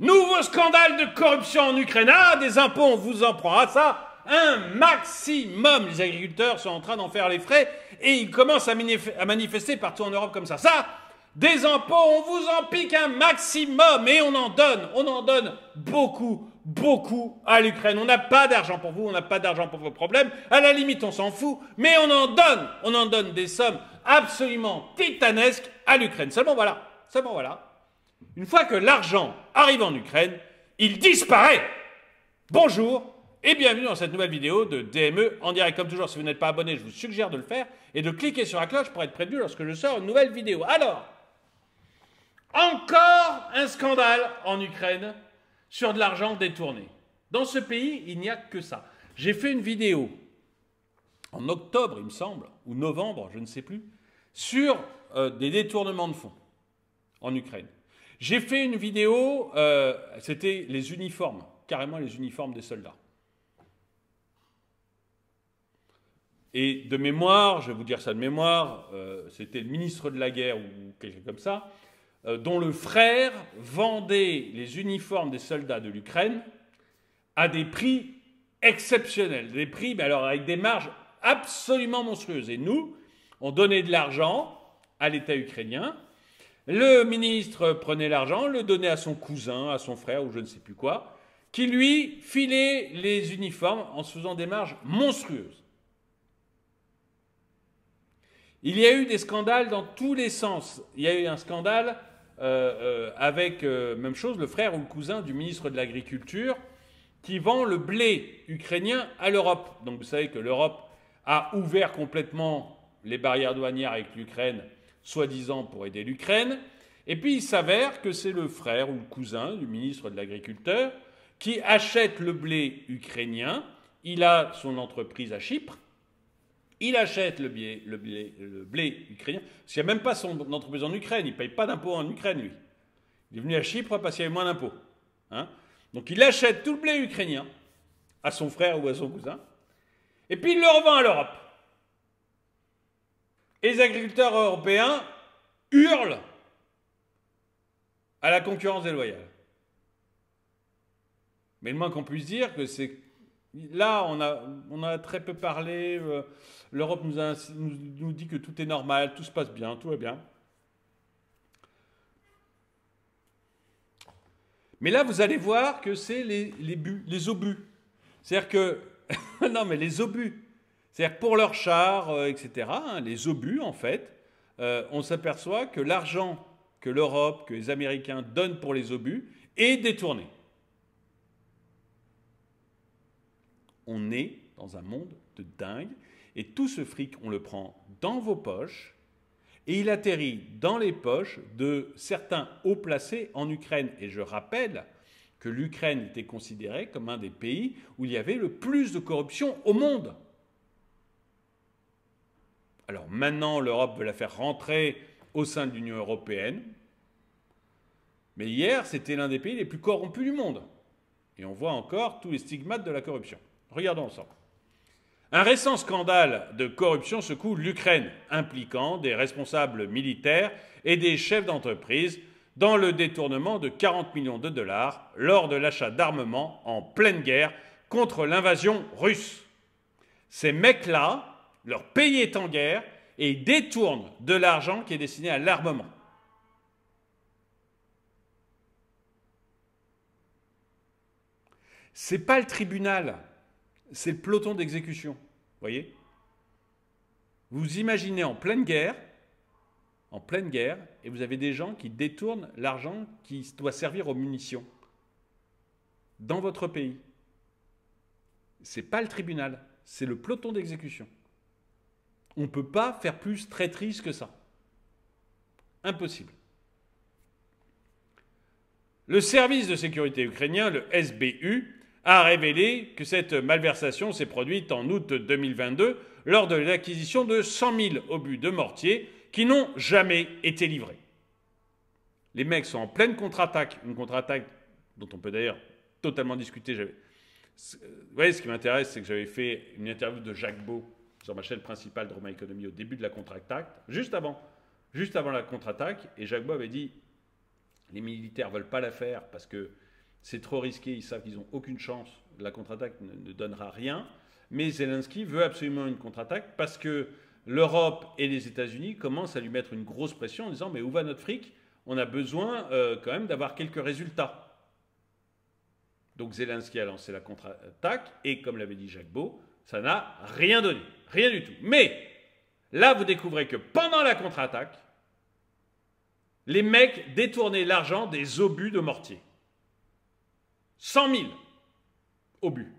Nouveau scandale de corruption en Ukraine. Ah, des impôts, on vous en prend. Ah, ça, un maximum. Les agriculteurs sont en train d'en faire les frais et ils commencent à manifester partout en Europe comme ça. Ça, des impôts, on vous en pique un maximum et on en donne beaucoup à l'Ukraine. On n'a pas d'argent pour vous, on n'a pas d'argent pour vos problèmes. À la limite, on s'en fout, mais on en donne des sommes absolument titanesques à l'Ukraine. Seulement voilà. Une fois que l'argent arrive en Ukraine, il disparaît. Bonjour et bienvenue dans cette nouvelle vidéo de DME en direct. Comme toujours, si vous n'êtes pas abonné, je vous suggère de le faire et de cliquer sur la cloche pour être prévenu lorsque je sors une nouvelle vidéo. Alors, encore un scandale en Ukraine sur de l'argent détourné. Dans ce pays, il n'y a que ça. J'ai fait une vidéo en octobre, il me semble, ou novembre, je ne sais plus, sur des détournements de fonds en Ukraine. J'ai fait une vidéo, c'était les uniformes, carrément les uniformes des soldats. Et de mémoire, je vais vous dire ça de mémoire, c'était le ministre de la guerre ou quelqu'un comme ça, dont le frère vendait les uniformes des soldats de l'Ukraine à des prix exceptionnels. Des prix, mais alors avec des marges absolument monstrueuses. Et nous, on donnait de l'argent à l'État ukrainien. Le ministre prenait l'argent, le donnait à son cousin, à son frère ou je ne sais plus quoi, qui lui filait les uniformes en se faisant des marges monstrueuses. Il y a eu des scandales dans tous les sens. Il y a eu un scandale avec, même chose, le frère ou le cousin du ministre de l'Agriculture qui vend le blé ukrainien à l'Europe. Donc vous savez que l'Europe a ouvert complètement les barrières douanières avec l'Ukraine, soi-disant pour aider l'Ukraine. Et puis il s'avère que c'est le frère ou le cousin du ministre de l'Agriculture qui achète le blé ukrainien. Il a son entreprise à Chypre. Il achète le blé ukrainien, parce qu'il n'y a même pas son entreprise en Ukraine, il ne paye pas d'impôts en Ukraine, lui. Il est venu à Chypre parce qu'il y avait moins d'impôts. Hein. Donc il achète tout le blé ukrainien à son frère ou à son cousin, et puis il le revend à l'Europe. Et les agriculteurs européens hurlent à la concurrence déloyale. Mais le moins qu'on puisse dire, que c'est... Là, on a très peu parlé. L'Europe nous dit que tout est normal, tout se passe bien, tout va bien. Mais là, vous allez voir que c'est les obus. C'est-à-dire que... non, mais les obus. C'est-à-dire que pour leurs chars, etc., hein, les obus, en fait, on s'aperçoit que l'argent que l'Europe, que les Américains donnent pour les obus est détourné. On est dans un monde de dingue et tout ce fric, on le prend dans vos poches et il atterrit dans les poches de certains hauts placés en Ukraine. Et je rappelle que l'Ukraine était considérée comme un des pays où il y avait le plus de corruption au monde. Alors maintenant, l'Europe veut la faire rentrer au sein de l'Union européenne. Mais hier, c'était l'un des pays les plus corrompus du monde. Et on voit encore tous les stigmates de la corruption. Regardons ensemble. Un récent scandale de corruption secoue l'Ukraine, impliquant des responsables militaires et des chefs d'entreprise dans le détournement de 40 millions de dollars lors de l'achat d'armements en pleine guerre contre l'invasion russe. Ces mecs-là, leur pays est en guerre et ils détournent de l'argent qui est destiné à l'armement. C'est pas le tribunal. C'est le peloton d'exécution, voyez. Vous imaginez en pleine guerre, et vous avez des gens qui détournent l'argent qui doit servir aux munitions dans votre pays. C'est pas le tribunal, c'est le peloton d'exécution. On ne peut pas faire plus traîtrise que ça. Impossible. Le service de sécurité ukrainien, le SBU, a révélé que cette malversation s'est produite en août 2022 lors de l'acquisition de 100 000 obus de mortier qui n'ont jamais été livrés. Les mecs sont en pleine contre-attaque, une contre-attaque dont on peut d'ailleurs totalement discuter. Vous voyez, ce qui m'intéresse, c'est que j'avais fait une interview de Jacques Beau sur ma chaîne principale de Roma Economy au début de la contre-attaque, juste avant la contre-attaque, et Jacques Beau avait dit « les militaires ne veulent pas la faire parce que C'est trop risqué, ils savent qu'ils n'ont aucune chance, la contre-attaque ne donnera rien. Mais Zelensky veut absolument une contre-attaque parce que l'Europe et les États-Unis commencent à lui mettre une grosse pression en disant mais où va notre fric? On a besoin quand même d'avoir quelques résultats. Donc Zelensky a lancé la contre-attaque et comme l'avait dit Jacques Beau, ça n'a rien donné, rien du tout. Mais là, vous découvrez que pendant la contre-attaque, les mecs détournaient l'argent des obus de mortier. 100 000 obus.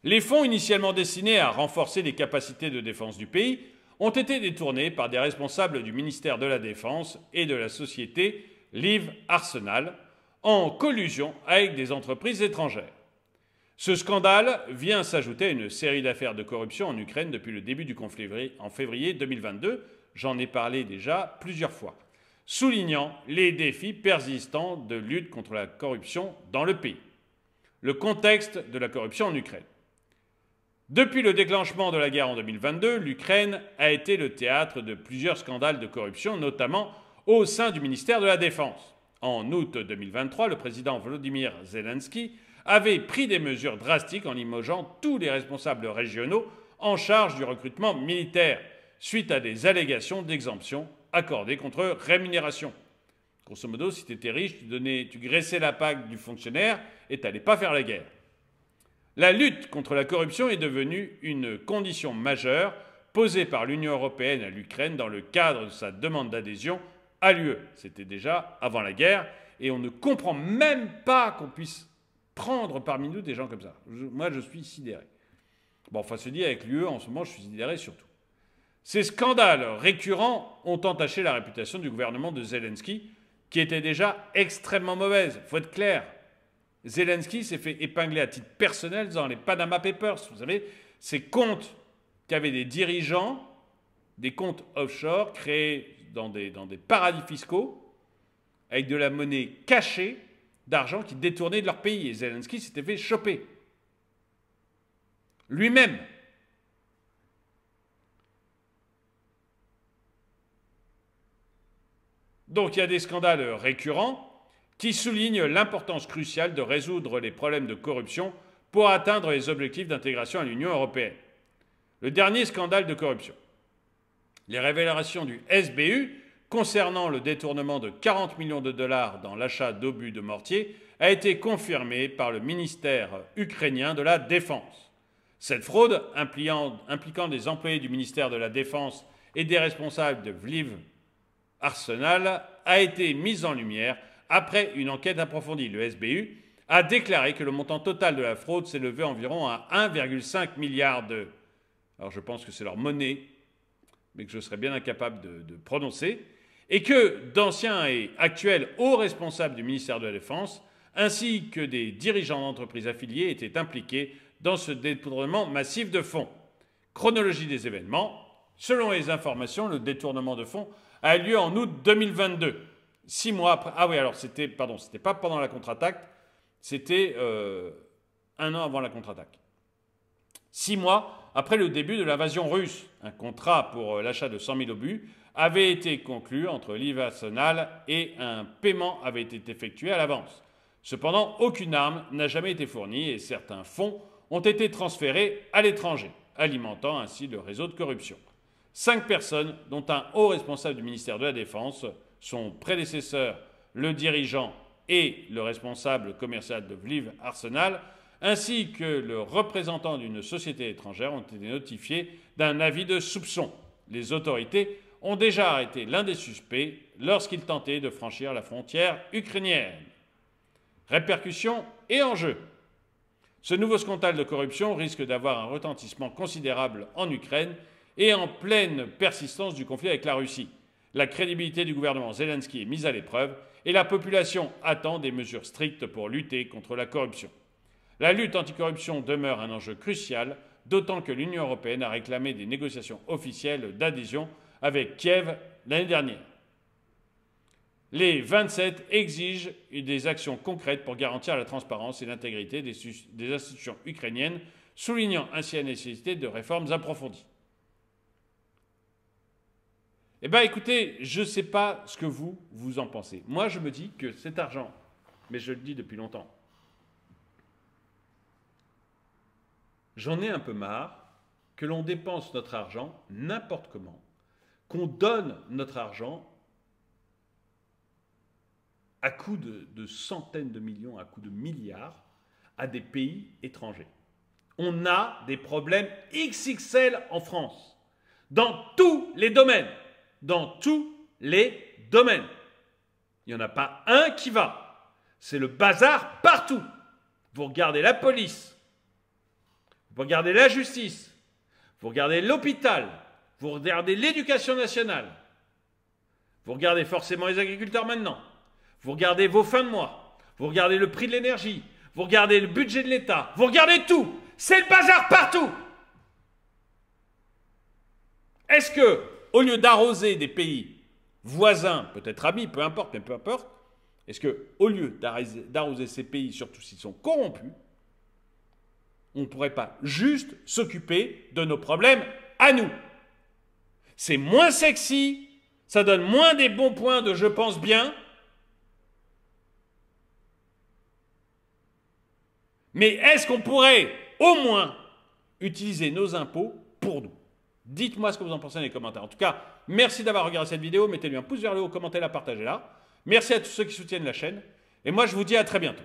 Les fonds initialement destinés à renforcer les capacités de défense du pays ont été détournés par des responsables du ministère de la Défense et de la société Liv Arsenal en collusion avec des entreprises étrangères. Ce scandale vient s'ajouter à une série d'affaires de corruption en Ukraine depuis le début du conflit en février 2022. J'en ai parlé déjà plusieurs fois, soulignant les défis persistants de lutte contre la corruption dans le pays. Le contexte de la corruption en Ukraine. Depuis le déclenchement de la guerre en 2022, l'Ukraine a été le théâtre de plusieurs scandales de corruption, notamment au sein du ministère de la Défense. En août 2023, le président Volodymyr Zelensky avait pris des mesures drastiques en limogeant tous les responsables régionaux en charge du recrutement militaire, suite à des allégations d'exemption accordées contre rémunération. Grosso modo, si tu étais riche, tu graissais la pague du fonctionnaire et tu n'allais pas faire la guerre. La lutte contre la corruption est devenue une condition majeure posée par l'Union européenne à l'Ukraine dans le cadre de sa demande d'adhésion à l'UE. C'était déjà avant la guerre et on ne comprend même pas qu'on puisse prendre parmi nous des gens comme ça. Moi, je suis sidéré. Bon, enfin, se dit avec l'UE, en ce moment, je suis sidéré surtout. Ces scandales récurrents ont entaché la réputation du gouvernement de Zelensky, qui était déjà extrêmement mauvaise. Il faut être clair. Zelensky s'est fait épingler à titre personnel dans les Panama Papers. Vous savez, ces comptes qu'avaient des dirigeants, des comptes offshore créés dans des paradis fiscaux, avec de la monnaie cachée d'argent qui détournait de leur pays. Et Zelensky s'était fait choper. Lui-même. Donc il y a des scandales récurrents qui soulignent l'importance cruciale de résoudre les problèmes de corruption pour atteindre les objectifs d'intégration à l'Union européenne. Le dernier scandale de corruption. Les révélations du SBU concernant le détournement de 40 millions de dollars dans l'achat d'obus de mortier a été confirmée par le ministère ukrainien de la Défense. Cette fraude, impliquant des employés du ministère de la Défense et des responsables de Lviv Arsenal, a été mise en lumière après une enquête approfondie. Le SBU a déclaré que le montant total de la fraude s'élevait environ à 1,5 milliard de... Alors je pense que c'est leur monnaie, mais que je serais bien incapable de prononcer, et que d'anciens et actuels hauts responsables du ministère de la Défense, ainsi que des dirigeants d'entreprises affiliées, étaient impliqués dans ce détournement massif de fonds. Chronologie des événements. Selon les informations, le détournement de fonds a eu lieu en août 2022. 6 mois après... Ah oui, alors c'était pas pendant la contre-attaque, c'était 1 an avant la contre-attaque. 6 mois après le début de l'invasion russe, un contrat pour l'achat de 100 000 obus avait été conclu entre Lviv Arsenal et un paiement avait été effectué à l'avance. Cependant, aucune arme n'a jamais été fournie et certains fonds ont été transférés à l'étranger, alimentant ainsi le réseau de corruption. 5 personnes, dont un haut responsable du ministère de la Défense, son prédécesseur, le dirigeant et le responsable commercial de Lviv Arsenal, ainsi que le représentant d'une société étrangère ont été notifiés d'un avis de soupçon. Les autorités ont déjà arrêté l'un des suspects lorsqu'il tentait de franchir la frontière ukrainienne. Répercussions et enjeux. Ce nouveau scandale de corruption risque d'avoir un retentissement considérable en Ukraine et en pleine persistance du conflit avec la Russie. La crédibilité du gouvernement Zelensky est mise à l'épreuve et la population attend des mesures strictes pour lutter contre la corruption. La lutte anticorruption demeure un enjeu crucial, d'autant que l'Union européenne a réclamé des négociations officielles d'adhésion avec Kiev l'année dernière. Les 27 exigent des actions concrètes pour garantir la transparence et l'intégrité des institutions ukrainiennes, soulignant ainsi la nécessité de réformes approfondies. Eh bien, écoutez, je ne sais pas ce que vous en pensez. Moi, je me dis que cet argent, mais je le dis depuis longtemps, j'en ai un peu marre que l'on dépense notre argent n'importe comment, qu'on donne notre argent à coût de centaines de millions, à coût de milliards, à des pays étrangers. On a des problèmes XXL en France, dans tous les domaines. Dans tous les domaines. Il n'y en a pas un qui va. C'est le bazar partout. Vous regardez la police, vous regardez la justice, vous regardez l'hôpital, vous regardez l'éducation nationale, vous regardez forcément les agriculteurs maintenant, vous regardez vos fins de mois, vous regardez le prix de l'énergie, vous regardez le budget de l'État, vous regardez tout. C'est le bazar partout. Est-ce que, au lieu d'arroser des pays voisins, peut-être amis, peu importe, mais peu importe, est-ce que, au lieu d'arroser ces pays, surtout s'ils sont corrompus, on ne pourrait pas juste s'occuper de nos problèmes à nous? C'est moins sexy, ça donne moins des bons points de je pense bien, mais est-ce qu'on pourrait au moins utiliser nos impôts pour nous? Dites-moi ce que vous en pensez dans les commentaires. En tout cas, merci d'avoir regardé cette vidéo. Mettez-lui un pouce vers le haut, commentez-la, partagez-la. Merci à tous ceux qui soutiennent la chaîne. Et moi, je vous dis à très bientôt.